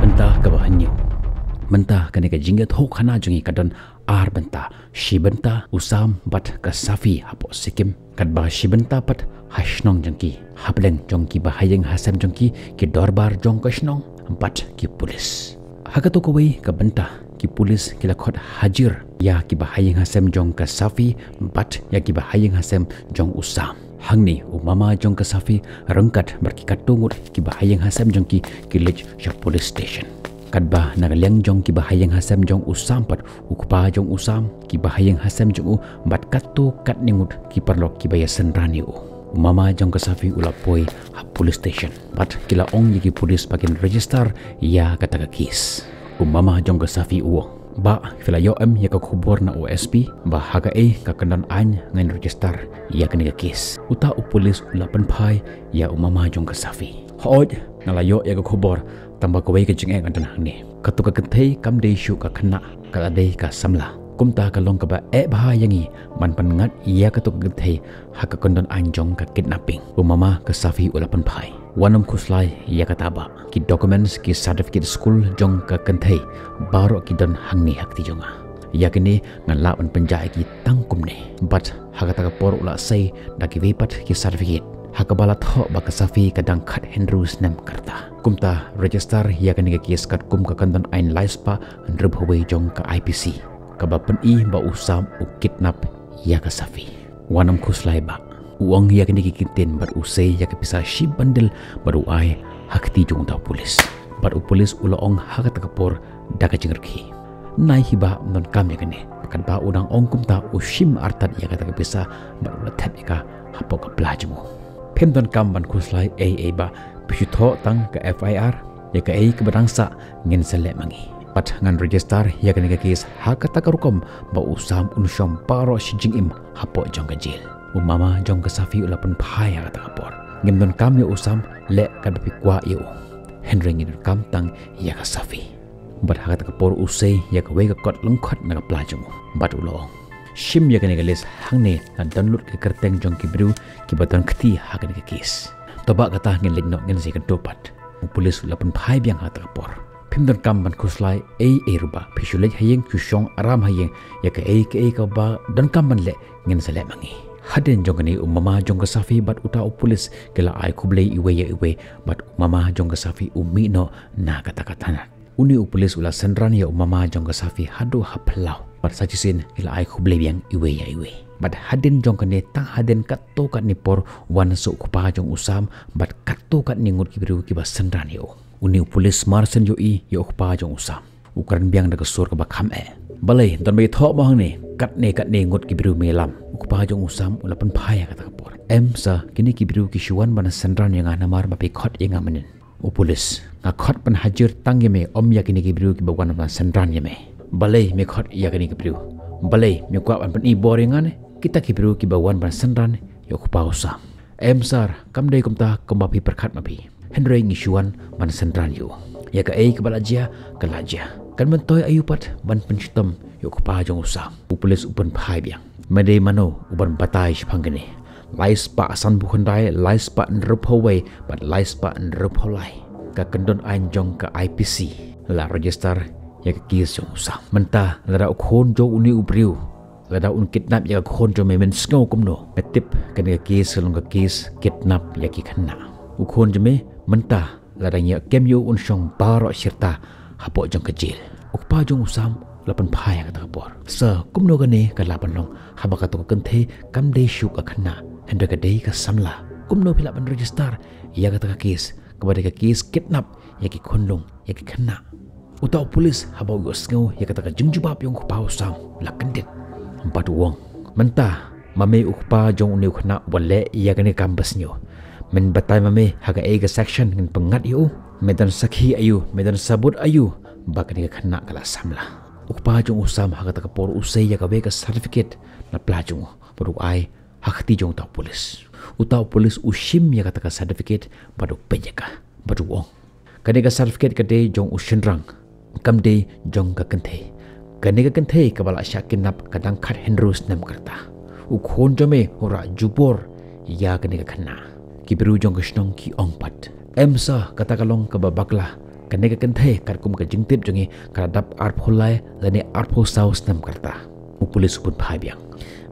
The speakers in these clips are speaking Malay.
Bentah ke bahannya. Mentah kene ke jinggat hok hana jungi kadon ar bentah. Shi bentah usam bat ke safi hapo sikim. Kad bah shi bentah pat hasnong jengki. Hableng jongki bahayeng hasem jongki ki dorbar jong kasnong. Bat ki polis. Hakato kawai ke bentah ki polis ki lakot hajir. Ya ki bahayeng hasem jong ke safi. Bat ya ki bahayeng hasem jong usam. Hang ni umama jong ke safi rengkat berkikat tungut ki bahayeng hasem jongki ki lej syak police station. Kadbah nagaliang jong ki bahayeng hasem jong usam pat ukpa jong usam ki bahayeng hasem jong bat katu kat ningut ki perlok ki bayasan rani umama jong ke safi ulapoi ha police station pat kila ong ki polis bagian register ya kata kis umama jong ke safi ba fila yo ya ka khubor na OSP ba haga ka kandan an ngain register ya kani kis uta polis ulapan phai ya umama jong ke safi hoj nalayo ya ka khubor tambah kawai ke jengeng antan hang ni katu ka kenthei kam dei shu ka khana ka dei ka samla kumta ka long ka ba bah yangi man pan ngat ya katu ka kenthei ha ka kondon anjong ka kidnapping umama ka safi ulapan phai wanam khuslai ya kata ba ki documents ki certificate school jong ka kenthei baro ki don hang ni hakti jonga ya kini ngan la on penjai ki tangkum ni but ha kata ka por ula sei da ki wepat ki certificate hakabala tho ba ka safi kadang khat hendrus nam karta kumta register ya kani ka kes kat kum ka kandan ain laispa ndrub hoi jong ka IPC ka ba pen I ba usam u kidnap ya ka safi wanam khuslai ba uang ya kani ki kinten bar usai ya ka pisa shi bandel baru ai hakti jong ta polis bar u polis ula ong hakat ka por da ka jingerki nai hiba non kam ya kani kan ba udang ong kumta ushim artat ya ka pisa bar ula tap ka hapo ka plajmu Pemdon kamban khuslai ba pisutho tang ke FIR ya ke ke berangsa ngin selek mangi pat ngan register ya ke kes hakata karukom ba usam unsyom paro sijing im hapo jong ke jail umama jong ke safi ulapun phaya kata kapor ngimdon kam ya usam le kad pikwa yo henry ngin kam tang ya ke safi bat hakata kapor usai ya ke we ke kot lengkot na plajung bat ulo Shim ya kani galis hang ni na download ke kerteng jong ki bru ki batan khti ha kani ke kes toba kata ngin lek no ngin se dopat polis ulapan phai biang ha tapor phimdon kam ban khuslai ruba phishulej hayeng chushong aram hayeng ya ke ka ba don kam ban le ngin sele mangi haden jong ni umama jong ka safi bat uta polis kela ai khublei iwe bat umama jong ka safi umi no na kata katana uni polis ula senran ya umama jong ka safi hadu haplau bat sajisin ila ai khublei biang iwe bat haden jong kane tang haden katto kat nipor wan so kupa jong usam bat katto kat ningut kibru kiba senran yo uni polis marsen yo yo kupa jong usam ukran biang da kesur ka bakham balai don bai tho bang ni kat ne ngut kibru melam kupa jong usam ulapan phaya kata kapor sa kini kibru kishuan bana senran yang namar ba pe khot yang amanen polis nga khot pan hajir tang yeme ya kini kibru kibawan ban senran yeme balai me khot ya kani kibru balai me kwa ban I boringan kita kibru ki bawan ban senran yo ku pausa sar kam dei kumta kumbapi perkhat mapi henry ngishuan ban senran yo ya ka ke balaja kan mentoy ayupat ban penchitam yo ku pa jong usa pulis upan phai biang mede mano uban batai phanggene lais pa asan bukhandai lais pa nrupowai bat lais pa nrupolai ka kendon anjong ka IPC la register ya kis jong usam mentah lada ukhon jo uni ubriu lada un kidnap ya khon jo men snow kumno metip kan ya kis selong kis kidnap ya ki khana ukhon jeme mentah lada ya kemyo un shong baro sirta hapo jong kecil ukpa jong usam lapan phaya kata kapor sa kumno gane ka lapan long habaka to kenthe kam dei shuk akhana henda ka dei ka samla kumno pila ban register ya kata kis kepada kis kidnap ya ki khonlong ya ki khana utau polis habau gosngau ya kata jengjubab yang kupau sam lakendit empat uang mentah mame ukpa jong uni khna wale ya kani kambasnyo men batai mame haga ega section ngin pengat yu medan sakhi ayu medan sabut ayu bakani khna kala samla ukpa jong usam haga ta por usai ya ka be ka certificate na plajung baru ai hakti jong tau polis utau polis ushim ya kata ka certificate baru pejaka baru uang kani ka certificate kade jong ushenrang kamde jong ka kenthe ka bala syakin nap kadang khat hendrus nam karta ukhon jame ora jubor ya kani ka khana kibru jong kisnong ki ongpat emsa kata kalong ka babakla Kane ka kenthe kat kum ka jingtip jongi kadap arpholai lani arpho saus nam karta pulis pun phabiang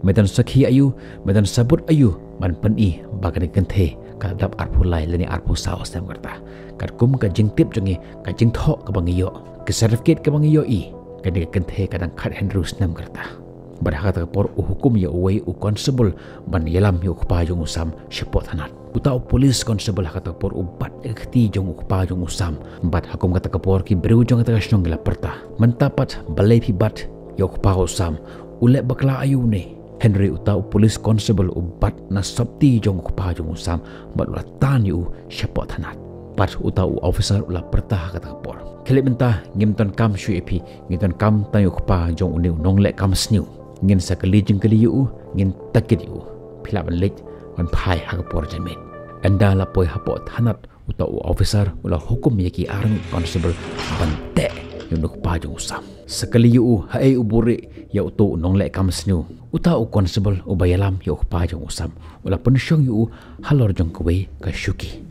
medan sakhi ayu medan sabut ayu man pani bagane kenthe kadap arpholai lani arpho saus nam karta kat kum ka jingtip jongi ka jingtho ka bangiyo ke certificate ka bangiyo i kane ka kenthe kadang khat hendrus nam karta berhaka por hukum ya uway u constable ban yelam yu khpa jong usam shipot hanat utau polis constable kata por ubat ekti jong khpa jong usam bat hakum kata por ki breu jong kata snong la perta mentapat balai pi bat yu khpa usam ule bakla ayu ne Henry utau polis constable ubat na sabti jong khpa jong usam bat la tan yu shipot hanat bat utau officer ula perta kata por kelimenta ngimton kam shu epi ngimton kam tayu khpa jong uniu nong le kam sniu ngin sakali jengkali yu ngin takit yu phila ban lek ban phai ha por jamet anda la poi hapo thanat utau officer ula hukum yaki arang constable ban te yu nuk pa jong sam sakali yu hai uburi ya utu nong le kam snu utau constable ubayalam yu pa jong sam ula pensyong yu halor jong kwe ka shuki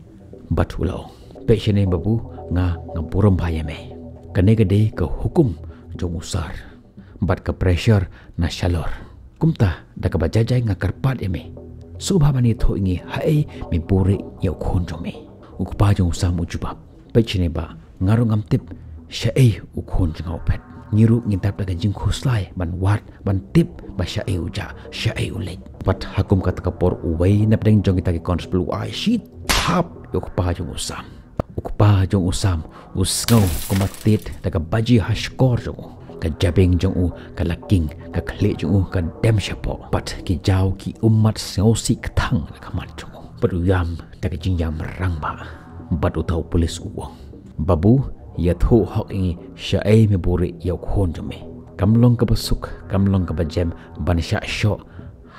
bat ulau pechene babu nga ngapurom phayame kane gade ka hukum jong usar bat ka pressure na shalor kumta da ka bajajai nga karpat eme subha bani tho ingi hai mi puri yau khon jome ukpa jong sam ujubab pechine ba ngarungam tip shai ukhon jngau pet ngiru ngintap daga jing khuslai ban wat ban tip ba shai uja shai ulek bat hakum kat kapor uwai napdeng jong kita ki constable ai shit tap ukpa jong usam usngau kumatit daga baji hashkor jong ka jabing jong u ka laking ka khle jong u ka dem shapo pat ki jaw ki ummat sausi kthang ka man jong peruyam ta ka jingyam rang ba bat utau polis uwang babu ya tho hok ingi shae me buri yaw khon jome kamlong ka basuk kamlong ka bajem ban sha sho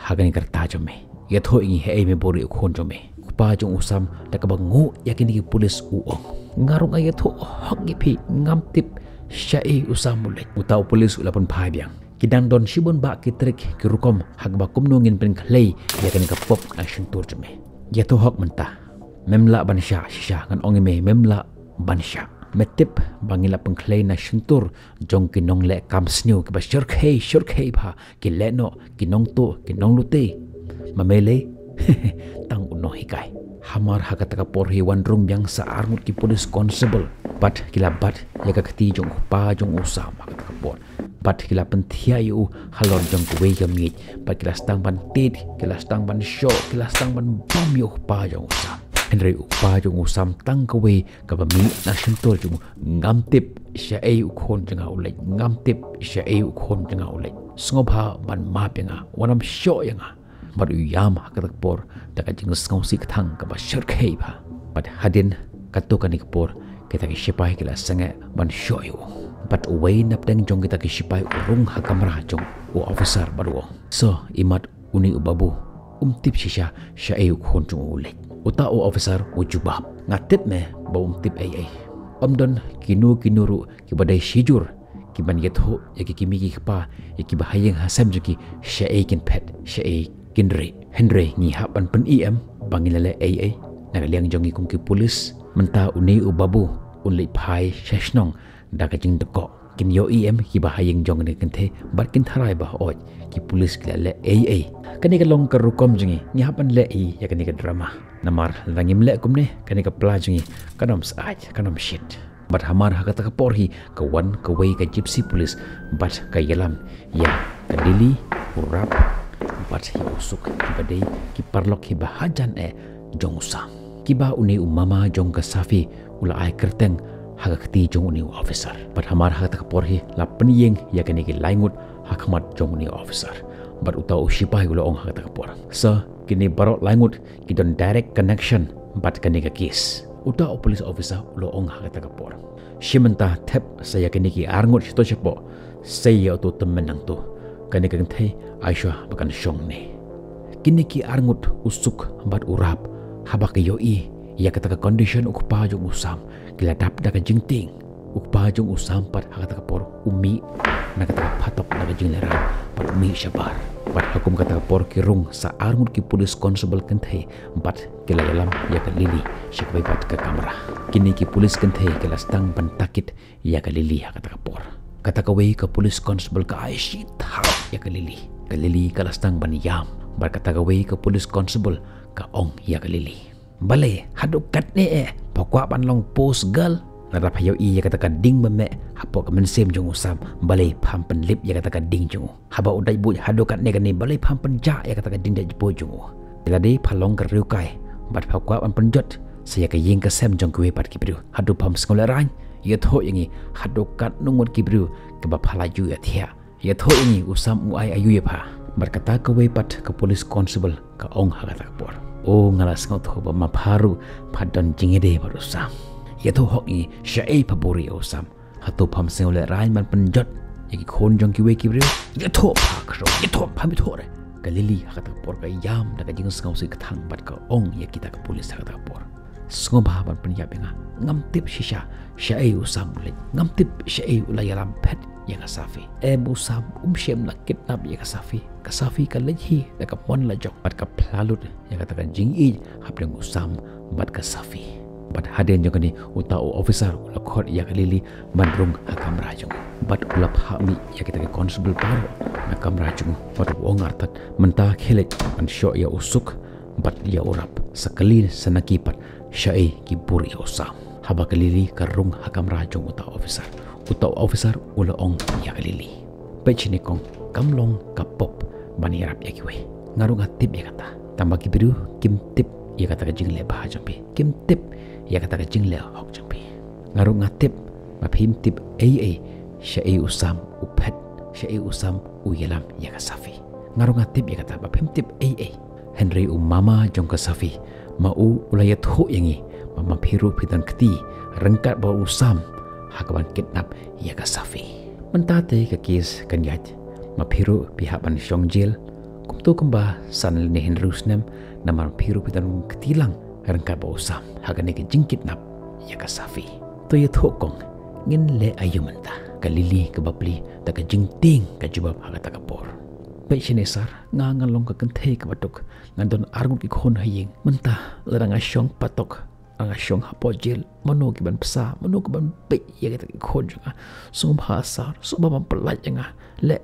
hagani karta jome ya tho ingi he me buri khon jome pa jong usam ta ka bangu yakini ki polis uwang ngarung ya tho hok gi phi ngam tip syai usamulek utau polis ulapun phabiang kidang don shibon ba kitrik kirukom hagba kumnungin pen khlei ya kan ka pop action tour jeme ya to hok mentah memla bansha shisha ngan ongime memla bansha metip bangila pengklei na shintur jong kinong le kam sniu ke ba shurkhei bha ki leno kinong to kinong lute mamele tang uno hikai hamar hakata ka porhi wandrung yang sa armut ki polis constable bat kilabat ya ka khti jong pa jong usam hakata ka por bat kila penthia yu halor jong kuwe gamit bat kila stang ban tit kila stang ban show kila stang ban bom yu pa jong usam Henry upa jong usam tang kuwe ka ba mi na shintor jong ngamtip sha ai ukhon janga ulek ngamtip sha ai ukhon janga ulek sngoba ban ma penga wanam show yanga bat uyam hakatak por taka jing skongsi kthang ka ba shurkhei ba bat hadin katukan ikpor kita ki sipai kila sange ban shoyu bat uway napdeng jong kita ki sipai urung hakamra jong u officer baru so imat uni ubabu tip shisha syai ukhon jong ulek uta u officer ujubab ngatip me ba tip ai omdon kinuru ki badai shijur ki ban yetho yaki kimi ki pa yaki bahayeng hasam juki syai kin pet syai Henry ngi hapan pen em bangilale ai nagaliang jongi kung ki polis menta uni ubabu unli phai sheshnong daga jing deko kin yo em ki bahayeng jong ne kenthe bat kin tharai ba oj ki polis klale ai kani ka long karukom jingi ngi hapan le I ya kani ka drama namar langim le kumne kani ka pla jingi kanom saaj kanom shit bat hamar hakata ka porhi ka wan ka wei ka gypsy police bat ka yelam ya kadili urap bat hi usuk kibadai ki parlok hi bahajan jong usam kiba uni umama jong ka safi ula ai kerteng hagakti jong uni officer bat hamar hakata ka porhi la penyeng ya kani ki laingut hakmat jong uni officer bat utau sipai ula ong hakata ka por so kini barok laingut ki don direct connection bat kani ka case utau police officer ula ong hakata ka por shimenta tep saya kini ki arngut sito sepo saya tu temenang tu kani kang thai Aisha bakan syong ne kini ki arngut usuk bat urap habak yoi ya kata ka condition ukpa jong usam kila dap daga jingting ukpa jong usam pat hakata ka por umi na kata ka phatok daga jinglera pat umi shabar Bat hakum kata por kirung sa arngut ki polis constable kenthe bat kila dalam ya ka lili syakbai bat ke kamera. Kini ki polis kenthe kila stang pentakit ya ka lili kata por. Kata kawai ke polis constable ka aishi thap ya ka lili. Ka lili kala stang ban yam. Bat kata kawai ke polis constable ka ong ya ka lili. Bale haduk kat ne pokwa ban long post girl. Nada payau i ya kata ka ding bame hapo ka mensem jong usam balai pham pen lip ya kata ka ding jong haba udai bu hadokat ne kan ni balai pham pen ja ya kata ka ding dai bo jong bila dei phalong ka riu kai bat phakwa an pen jot saya ka yeng ka sem jong kwe pat ki bru hadu pham skola ran ya tho yangi hadokat nungut ki bru ke ba phala ju ya thia ya tho yangi usam u ai ayu ya pha bat kata ka we pat ka police constable ka ong ha kata ka por o ngalas ngau tho ba ma pharu phadan jingede ba usam ya tu hok ni syai paburi osam hatu pham seng le rai man penjot yaki khon jong ki we ki bri ya tu phak ro ya tu pham tu re kalili hakata por ka yam da ka jing ngau si kathang bat ka ong ya kita ka polis hakata por sngom ba ban pen ya benga ngam tip shisha syai usam le ngam tip syai ulayalam pet ya ka safi usam shem la kidnap ya ka safi ka lehi da ka mon la jok bat ka plalut ya kata ka jing i hapleng usam bat ka safi bat haden jong ni utau officer ula khot ya kalili mandrung hakam rajung bat ula phami ya kita ke constable paro hakam rajung bat ongar tat menta khelek man sho ya usuk bat ya urap sekali sanaki pat syai ki bur ya usam haba kalili karung hakam rajung utau officer ula ong ya kalili pechini kong kamlong kapop bani rap ya kiwe ngarung atip ya kata tambah ki biru kim tip ya kata ka jingle bah jampi kim tip ya kata ka jingle hok jampi ngarung ngatip ma phim tip aa syai usam upet syai usam uyelam ya ka safi ngarung ngatip ya kata ma phim tip aa Henry mama jong ka safi ma u ulayat ho yangi mama phiru phitan kti rengkat ba usam hakaban kidnap ya ka safi mentate ka kes kanyat ma phiru pihak ban syong jail kumtu kemba san ne Henrusnem namar phiru phitan ktilang rengkat ba usam hagane ke jingkit nap ya ka safi to ye thokong ngin le ayumanta kalili ke bapli ta ka jingting ka jubab haga ta ka por pe chinesar ngangan long ka kenthe ka batuk ngandon argut ki khon hayeng menta leranga syong patok anga syong hapo jel mano ki ban psa mano ki ban pe ya ka ki khon junga sum hasar sum ban pelaj nga le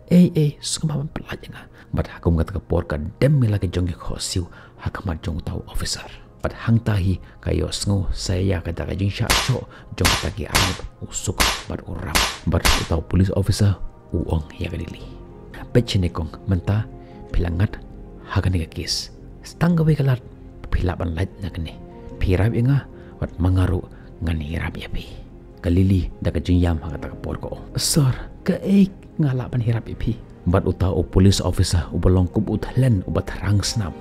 sum ban pelaj nga bat hakum ka por ka dem mila ke jong ki khosiu hakamat jong tau officer pat hang tahi kayo sngo saya kata ka jing sha cho jong ta ki anip usuk bat uram bat utau police officer uong ya kalili pechine kong menta pilangat hagane ka kes stangga we kalat pilaban lait na kane pirab inga wat mangaru ngani rab yapi kalili da ka jing yam hagata ka por ko sir ka ngalaban hirap yapi bat utau police officer ubalong kub uthlen ubat rang snam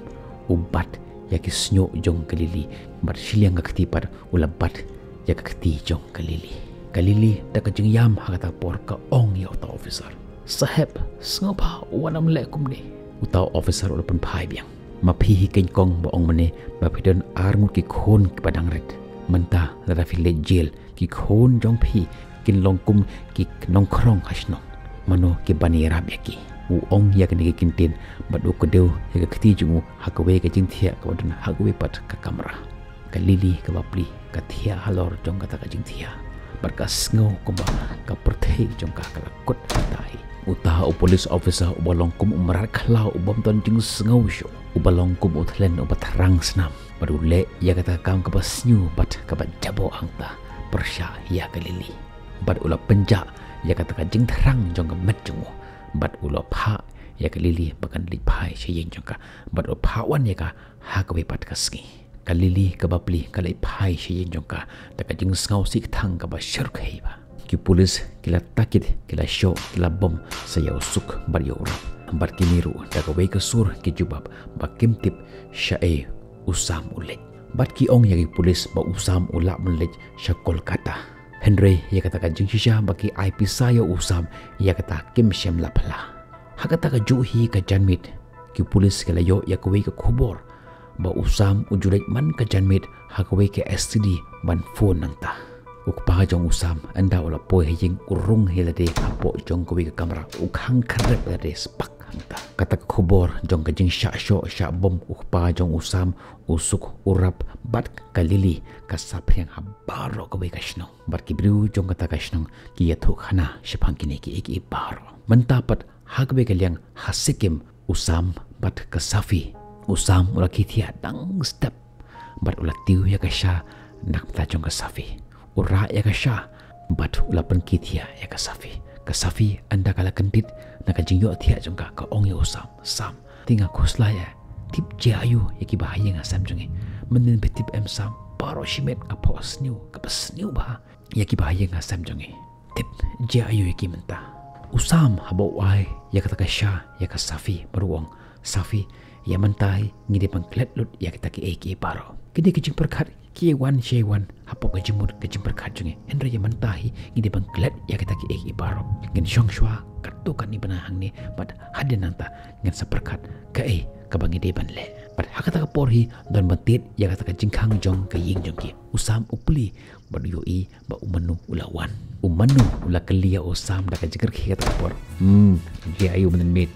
ubat yaki snyo jong kalili bat siliang ka ktipat ulabat ya ka kti jong kalili da ka jing yam hagata por ka ong ya utau officer saheb sngopa wanam lekum ni utau officer ulapun phai biang maphi ken kong ba ong mane ba phidon arngut ki khon ki padang ret menta la village jail ki khon jong phi kin longkum ki nong khrong hasno mano ki bani rab yaki u ong ya kan kintin badu kedeu ya kti jungu hakawe ka jingthia ka wadun hakawe pat ka kamera kalili ka bapli ka thia halor jong ka ta ka jingthia barkas ngo ko ba ka perthei jong ka kala kot tai uta o police officer ubalong kum umrar khla ubam ton jing ngau sho ubalong kum uthlen ubatrang snam barule ya kata kam ka basnyu bat ka ba jabo angta persya ya kalili bad ula penja ya kata ka jing thrang jong ka met jungu bat ulo pha ya kalili bakan li phai cheyeng jongka bat o phawan ya ka ha ka pat ka ski kalili ka bapli ka li phai cheyeng jongka ta ka jing ngau sik thang ka ba shar khai ba ki police kila takit kila show kila bom saya usuk bar yo bar kimiru ta ka we ka sur ki jubab ba kimtip shae usam ulet bat ki ong ya ki police ba usam ula mlej sha Kolkata Henry ya kata ka jing shisha baki IP saya usam ya kata kim shem la phala hakata ka juhi ka janmit ki police kala yo ya ka we ka khobor ba usam ujulet man ka janmit ha ka we ka STD ban phone nang ta ukpa jong usam anda ola po hejing urung helade apo jong ka we ka kamera ukhang kharep la de spak entah kata kubor jong kajing syak bom ukpa jong usam usuk urap bat kalili kasap yang habaro kawe kasnong bat kibru jong kata kasnong ki yathuk khana shipang kini ki iki baro mentapat hagbe kaliang hasikim usam bat kasafi usam ula kithia dang step bat ula tiu ya kasha nak ta jong kasafi ura ya kasha bat ula pen kithia ya kasafi anda kala kendit nak jingyo thia jong ka ong ya usam sam tinga khoslaya tip je ayu yaki bahaya ngasam jonge menen betip em sam paro shimet apos new kapas new bah yaki bahaya ngasam jonge tip je ayu yaki menta usam habo wai ya kata kasha ya kasafi beruang safi ya mentai ngide pangklet lut ya kita ki eki paro kini kicing perkat ki wan shewan hapo kajimut kicing perkat jonge henry ya mentai ngide pangklet ya kita ki eki paro ngin shong shwa katu kan ni benahang ni bad haden nanta ngin seperkat ke kabangi de banle pat hakata ka porhi don batit ya kata ka jingkhang jong ka ying jong ki usam upli bad yoi ba umanu ulawan umanu ula kelia usam da ka jigar ki kata ka por ya ayu menen mit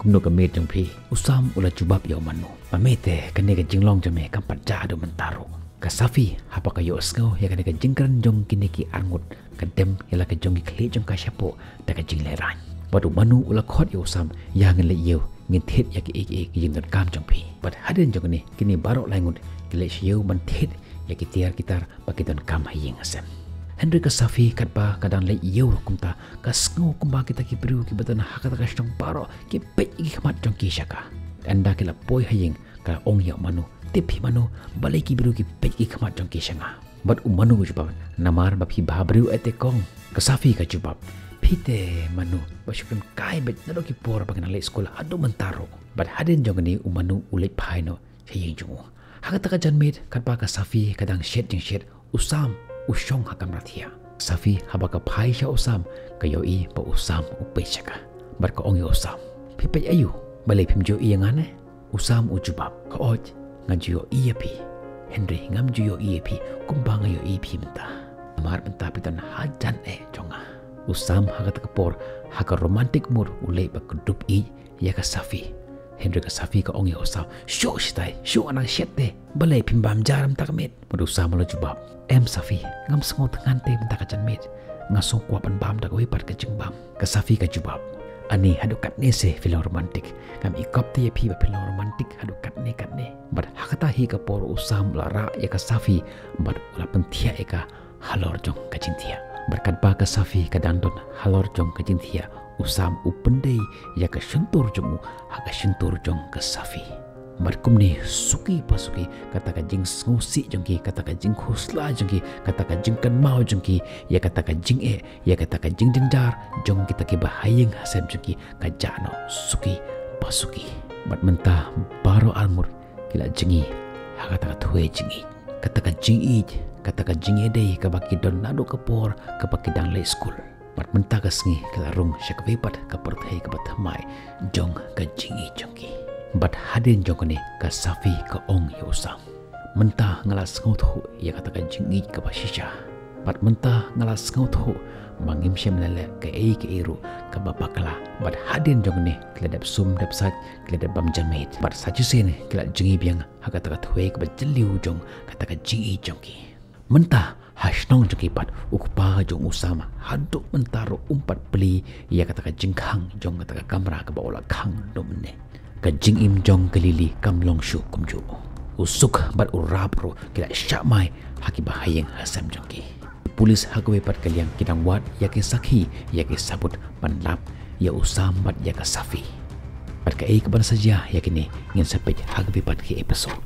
kumno ka mit jong phi usam ula jubab ya umanu pamete kane ka jinglong jome kam patja do mentaro ka safi hapa ka yo sko ya kane ka jingkran jong kini ki angut kadem ya la ka jong ki khle jong ka shapo da ka jingle ran bad umanu ula khot ya usam ya ngale yeu ngin thet ya ki jing dan kam jong phi but haden jong ni kini barok langut kile siu ban thet ya ki tiar kitar pakiton kam haying asem Henry ka safi kat ba kadang le yeu kumta ka sngo kumba kita ki bru ki batan hakata ka stong paro ki pe ki khamat jong ki shaka anda kila poi haying ka ong ya manu tipi manu balai ki bru ki pe ki khamat jong ki shanga but umanu jubab namar ba phi babru ate kong ka safi ka jubab pite manu basukun kai bet nado ki por bagana le sekolah adu mentaro bat haden jongani umanu ulai phaino heyeng jungu hakata ka janmit katpa ka safi kadang shet jing shet usam ushong hakam rathia safi habaka phai sha usam kayoi pa usam upai chaka bat ka ongi usam pipe ayu balai phimjo iyangane usam ujubab ka oj ngajio iepi Henry ngam juyo iepi kumbanga yo iepi menta amar menta pitan hajan jonga usam hagat kapor haga romantic mur ulai ba kedup I ya ka safi Henry ka safi ka ongi usam sho shitai sho anang shette balai pimbam jaram takmet mur usam lo jubab em safi ngam sengo tengante menta ka janmet ngaso kuapan bam da wi pat ka jingbam ka safi ka jubab ani hadu katne se film romantic ngam ikop te pi ba film romantic hadu katne bat hakata hi ka por usam lara ya ka safi bat ula pentia eka halor jong ka jintia berkat baka safi kadandon halor jong ka jintia usam upendei ya ka shentur jong haka shentur jong ka safi barkum ni suki pasuki kata ka jing ngosi jong ki kata ka jing khusla jong ki kata ka jing kan mau jong ki ya kata ka jing ya kata ka jing jenjar jong kita ki bahayeng hasem jong ki ka jano suki pasuki bat mentah baro almur kila jingi hakata ka thue jingi kata ka jingi kata ka jingi dei ka baki don nado kapor ka baki dang le school bat mentah ka sngi kila rung syakwepat ka perthai ka bathamai jong ka jingi jongki bat hadin jongkone ka safi ka ong yosam mentah ngalas ngothu ya kata ka jingi ka basisha bat mentah ngalas ngothu mangim syam lele ka eru ka bapakla bat hadin jongkone kila dap sum dap sat kila dap bam jamet bat sajusen kila jingi biang hakata ka thue ka bajliu jong kata ka jingi jongki mentah hasnong jongki pat ukpa jong usama haduk mentaro umpat beli ya kata ka jingkhang jong kata ka kamera ka baula khang domne ka jingim jong kelili kamlong shu kumju usuk bat urapro kila syamai haki bahayeng hasam jongki polis hakwe pat kaliang kidang wat ya ke sakhi ya ke sabut panlap ya usam bat ya ka safi pat ka ban saja ya kini ngin sapej hakwe pat ki episode